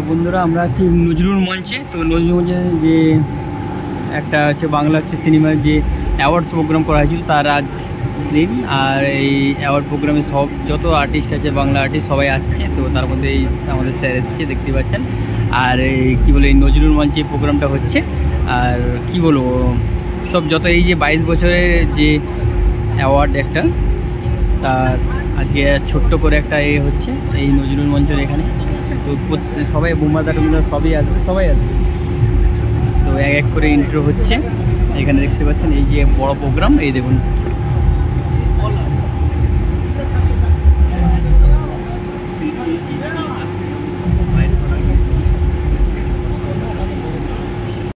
বন্ধুরা আমরা আছি নজরুল মঞ্চে। তো নজরুল মঞ্চে যে একটা হচ্ছে বাংলা হচ্ছে সিনেমার যে অ্যাওয়ার্ডস প্রোগ্রাম করা হয়েছিল তার আজ দিন। আর এই অ্যাওয়ার্ড প্রোগ্রামে সব যত আর্টিস্ট আছে বাংলা আর্টিস্ট সবাই আসছে। তো তার মধ্যে এই আমাদের স্যার এসছে দেখতে পাচ্ছেন। আর এই কী বলে এই নজরুল মঞ্চে প্রোগ্রামটা হচ্ছে। আর কি বলবো সব যত এই যে 22 বছরের যে অ্যাওয়ার্ড একটা তার আজকে ছোট্ট করে একটা হচ্ছে এই নজরুল মঞ্চের এখানে। তো সবাই বোমাদার সবই আসবে, সবাই আসবে। তো এক এক করে ইন্ট্রো হচ্ছে এখানে দেখতে পাচ্ছেন। এই যে বড় প্রোগ্রাম এই দেখুন।